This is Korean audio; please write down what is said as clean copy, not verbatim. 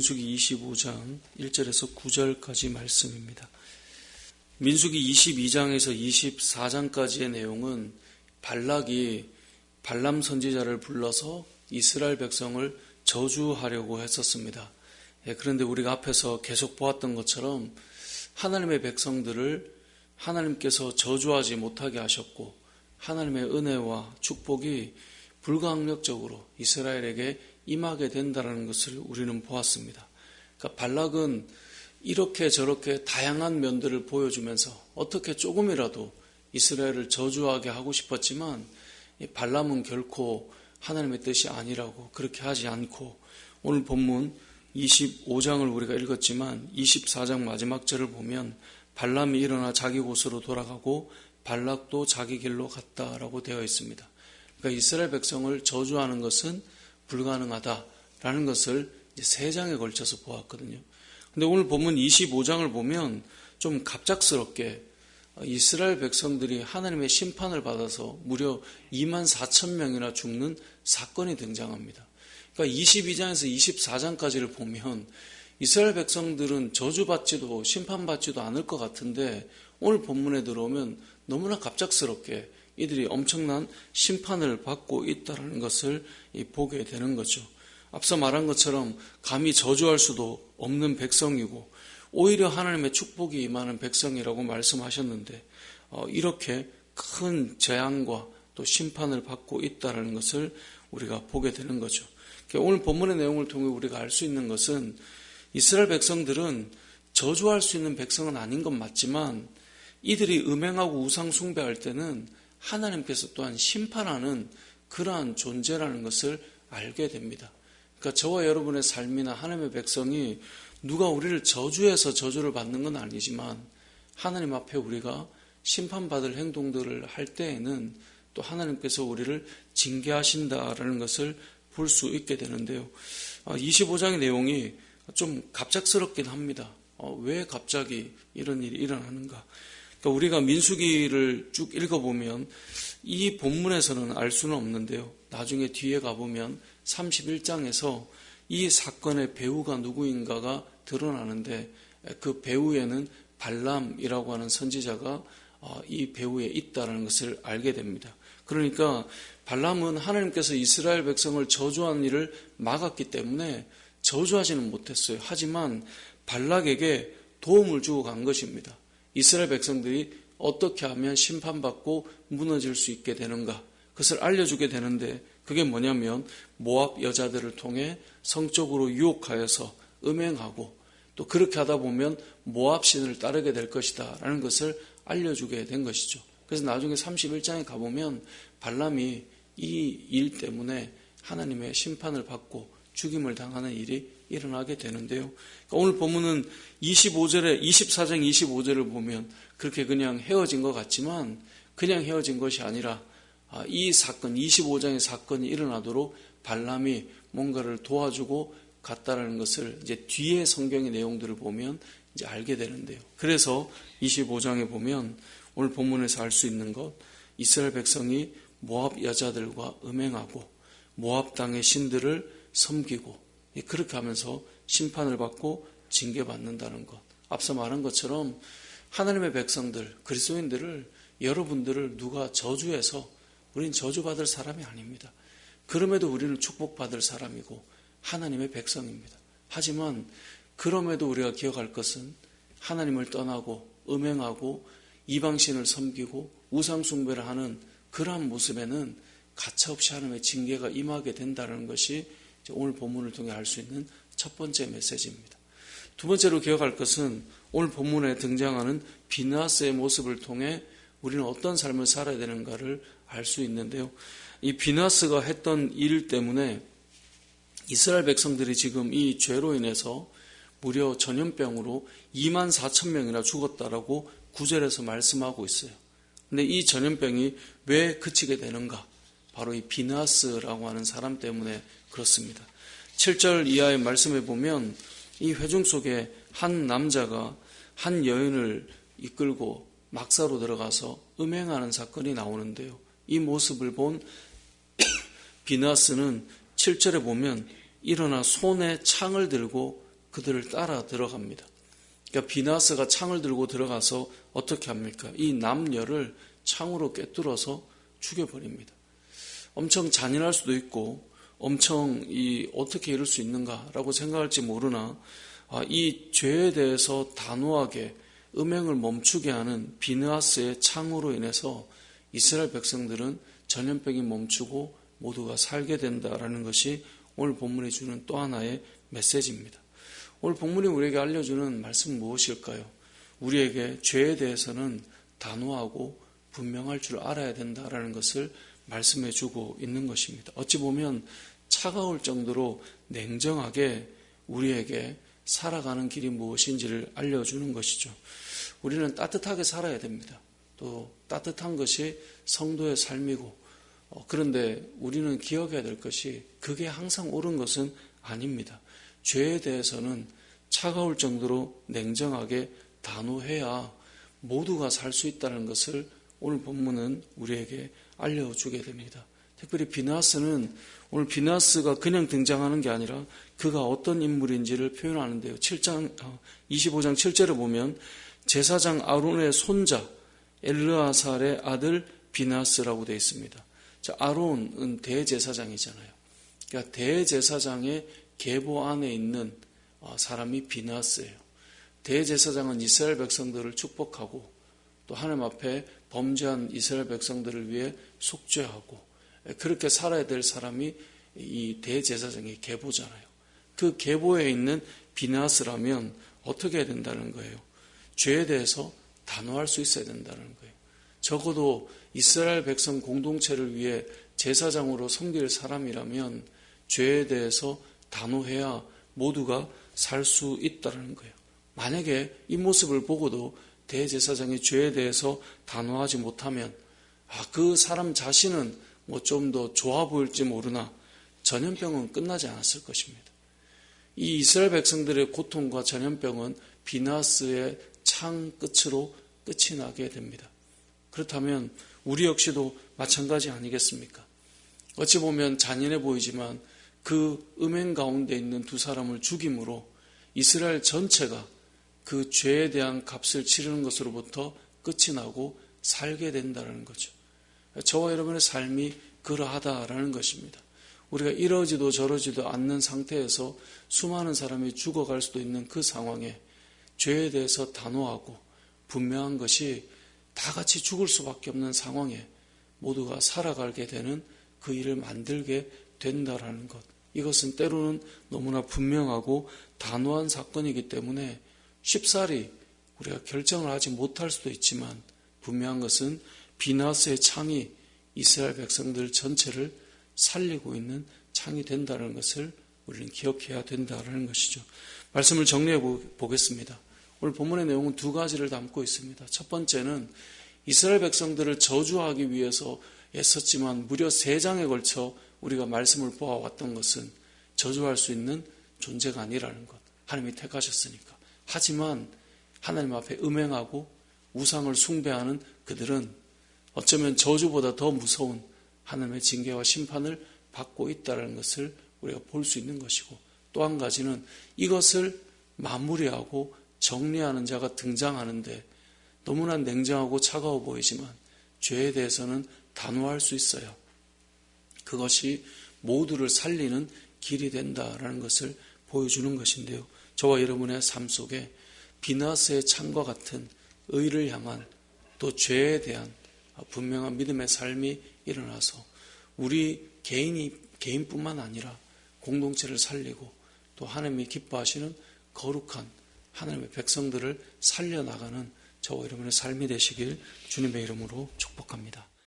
민수기 25장 1절에서 9절까지 말씀입니다. 민수기 22장에서 24장까지의 내용은 발락이 발람 선지자를 불러서 이스라엘 백성을 저주하려고 했었습니다. 그런데 우리가 앞에서 계속 보았던 것처럼 하나님의 백성들을 하나님께서 저주하지 못하게 하셨고 하나님의 은혜와 축복이 불가항력적으로 이스라엘에게 임하게 된다는 것을 우리는 보았습니다. 그러니까 발락은 이렇게 저렇게 다양한 면들을 보여주면서 어떻게 조금이라도 이스라엘을 저주하게 하고 싶었지만 발람은 결코 하나님의 뜻이 아니라고 그렇게 하지 않고 오늘 본문 25장을 우리가 읽었지만 24장 마지막 절을 보면 발람이 일어나 자기 곳으로 돌아가고 발락도 자기 길로 갔다라고 되어 있습니다. 그러니까 이스라엘 백성을 저주하는 것은 불가능하다라는 것을 이제 3장에 걸쳐서 보았거든요. 근데 오늘 본문 25장을 보면 좀 갑작스럽게 이스라엘 백성들이 하나님의 심판을 받아서 무려 24,000명이나 죽는 사건이 등장합니다. 그러니까 22장에서 24장까지를 보면 이스라엘 백성들은 저주받지도 심판받지도 않을 것 같은데 오늘 본문에 들어오면 너무나 갑작스럽게 이들이 엄청난 심판을 받고 있다는 것을 보게 되는 거죠. 앞서 말한 것처럼 감히 저주할 수도 없는 백성이고 오히려 하나님의 축복이 임하는 백성이라고 말씀하셨는데 이렇게 큰 재앙과 또 심판을 받고 있다는 것을 우리가 보게 되는 거죠. 오늘 본문의 내용을 통해 우리가 알 수 있는 것은 이스라엘 백성들은 저주할 수 있는 백성은 아닌 건 맞지만 이들이 음행하고 우상 숭배할 때는 하나님께서 또한 심판하는 그러한 존재라는 것을 알게 됩니다. 그러니까 저와 여러분의 삶이나 하나님의 백성이 누가 우리를 저주해서 저주를 받는 건 아니지만 하나님 앞에 우리가 심판받을 행동들을 할 때에는 또 하나님께서 우리를 징계하신다라는 것을 볼 수 있게 되는데요. 25장의 내용이 좀 갑작스럽긴 합니다. 왜 갑자기 이런 일이 일어나는가? 그러니까 우리가 민수기를 쭉 읽어보면 이 본문에서는 알 수는 없는데요. 나중에 뒤에 가보면 31장에서 이 사건의 배우가 누구인가가 드러나는데 그 배우에는 발람이라고 하는 선지자가 이 배우에 있다는 것을 알게 됩니다. 그러니까 발람은 하나님께서 이스라엘 백성을 저주하는 일을 막았기 때문에 저주하지는 못했어요. 하지만 발락에게 도움을 주고 간 것입니다. 이스라엘 백성들이 어떻게 하면 심판받고 무너질 수 있게 되는가 그것을 알려주게 되는데 그게 뭐냐면 모압 여자들을 통해 성적으로 유혹하여서 음행하고 또 그렇게 하다 보면 모압 신을 따르게 될 것이다 라는 것을 알려주게 된 것이죠. 그래서 나중에 31장에 가보면 발람이 이 일 때문에 하나님의 심판을 받고 죽임을 당하는 일이 일어나게 되는데요. 그러니까 오늘 본문은 24장 25절을 보면 그렇게 그냥 헤어진 것 같지만 그냥 헤어진 것이 아니라 이 사건 25장의 사건이 일어나도록 발람이 뭔가를 도와주고 갔다라는 것을 이제 뒤에 성경의 내용들을 보면 이제 알게 되는데요. 그래서 25장에 보면 오늘 본문에서 알 수 있는 것 이스라엘 백성이 모압 여자들과 음행하고 모압 땅의 신들을 섬기고 그렇게 하면서 심판을 받고 징계받는다는 것. 앞서 말한 것처럼 하나님의 백성들, 그리스도인들을 여러분들을 누가 저주해서 우리는 저주받을 사람이 아닙니다. 그럼에도 우리는 축복받을 사람이고 하나님의 백성입니다. 하지만 그럼에도 우리가 기억할 것은 하나님을 떠나고 음행하고 이방신을 섬기고 우상숭배를 하는 그러한 모습에는 가차없이 하나님의 징계가 임하게 된다는 것이 오늘 본문을 통해 알 수 있는 첫 번째 메시지입니다. 두 번째로 기억할 것은 오늘 본문에 등장하는 비느하스의 모습을 통해 우리는 어떤 삶을 살아야 되는가를 알 수 있는데요. 이 비느하스가 했던 일 때문에 이스라엘 백성들이 지금 이 죄로 인해서 무려 전염병으로 24,000명이나 죽었다라고 9절에서 말씀하고 있어요. 근데 이 전염병이 왜 그치게 되는가? 바로 이 비느하스라고 하는 사람 때문에 그렇습니다. 7절 이하의 말씀에 보면 이 회중 속에 한 남자가 한 여인을 이끌고 막사로 들어가서 음행하는 사건이 나오는데요. 이 모습을 본 비느하스는 7절에 보면 일어나 손에 창을 들고 그들을 따라 들어갑니다. 그러니까 비나스가 창을 들고 들어가서 어떻게 합니까? 이 남녀를 창으로 꿰뚫어서 죽여버립니다. 엄청 잔인할 수도 있고 엄청 어떻게 이럴 수 있는가라고 생각할지 모르나 이 죄에 대해서 단호하게 음행을 멈추게 하는 비느하스의 창으로 인해서 이스라엘 백성들은 전염병이 멈추고 모두가 살게 된다라는 것이 오늘 본문이 주는 또 하나의 메시지입니다. 오늘 본문이 우리에게 알려주는 말씀은 무엇일까요? 우리에게 죄에 대해서는 단호하고 분명할 줄 알아야 된다라는 것을 말씀해 주고 있는 것입니다. 어찌 보면 차가울 정도로 냉정하게 우리에게 살아가는 길이 무엇인지를 알려주는 것이죠. 우리는 따뜻하게 살아야 됩니다. 또 따뜻한 것이 성도의 삶이고 그런데 우리는 기억해야 될 것이 그게 항상 옳은 것은 아닙니다. 죄에 대해서는 차가울 정도로 냉정하게 단호해야 모두가 살 수 있다는 것을 오늘 본문은 우리에게 알려주게 됩니다. 특별히 비나스는 오늘 비나스가 그냥 등장하는 게 아니라 그가 어떤 인물인지를 표현하는데요. 25장 7절을 보면 제사장 아론의 손자 엘르아살의 아들 비나스라고 되어 있습니다. 자, 아론은 대제사장이잖아요. 그러니까 대제사장의 계보 안에 있는 사람이 비나스예요. 대제사장은 이스라엘 백성들을 축복하고 또 하나님 앞에 범죄한 이스라엘 백성들을 위해 속죄하고 그렇게 살아야 될 사람이 이 대제사장의 계보잖아요. 그 계보에 있는 비나스라면 어떻게 해야 된다는 거예요? 죄에 대해서 단호할 수 있어야 된다는 거예요. 적어도 이스라엘 백성 공동체를 위해 제사장으로 섬길 사람이라면 죄에 대해서 단호해야 모두가 살 수 있다는 거예요. 만약에 이 모습을 보고도 대제사장이 죄에 대해서 단호하지 못하면 그 사람 자신은 좀 더 좋아 보일지 모르나 전염병은 끝나지 않았을 것입니다. 이 이스라엘 백성들의 고통과 전염병은 비나스의 창 끝으로 끝이 나게 됩니다. 그렇다면 우리 역시도 마찬가지 아니겠습니까? 어찌 보면 잔인해 보이지만 그 음행 가운데 있는 두 사람을 죽임으로 이스라엘 전체가 그 죄에 대한 값을 치르는 것으로부터 끝이 나고 살게 된다는 거죠. 저와 여러분의 삶이 그러하다라는 것입니다. 우리가 이러지도 저러지도 않는 상태에서 수많은 사람이 죽어갈 수도 있는 그 상황에 죄에 대해서 단호하고 분명한 것이 다 같이 죽을 수밖에 없는 상황에 모두가 살아가게 되는 그 일을 만들게 된다라는 것. 이것은 때로는 너무나 분명하고 단호한 사건이기 때문에 쉽사리 우리가 결정을 하지 못할 수도 있지만 분명한 것은 비나스의 창이 이스라엘 백성들 전체를 살리고 있는 창이 된다는 것을 우리는 기억해야 된다는 것이죠. 말씀을 정리해 보겠습니다. 오늘 본문의 내용은 두 가지를 담고 있습니다. 첫 번째는 이스라엘 백성들을 저주하기 위해서 애썼지만 무려 3장에 걸쳐 우리가 말씀을 보아왔던 것은 저주할 수 있는 존재가 아니라는 것. 하나님이 택하셨으니까. 하지만 하나님 앞에 음행하고 우상을 숭배하는 그들은 어쩌면 저주보다 더 무서운 하나님의 징계와 심판을 받고 있다는 것을 우리가 볼 수 있는 것이고, 또 한 가지는 이것을 마무리하고 정리하는 자가 등장하는데 너무나 냉정하고 차가워 보이지만 죄에 대해서는 단호할 수 있어요. 그것이 모두를 살리는 길이 된다라는 것을 보여주는 것인데요. 저와 여러분의 삶 속에 비나스의 창과 같은 의를 향한 또 죄에 대한 분명한 믿음의 삶이 일어나서 우리 개인뿐만 아니라 공동체를 살리고 또 하나님이 기뻐하시는 거룩한 하나님의 백성들을 살려나가는 저와 여러분의 삶이 되시길 주님의 이름으로 축복합니다.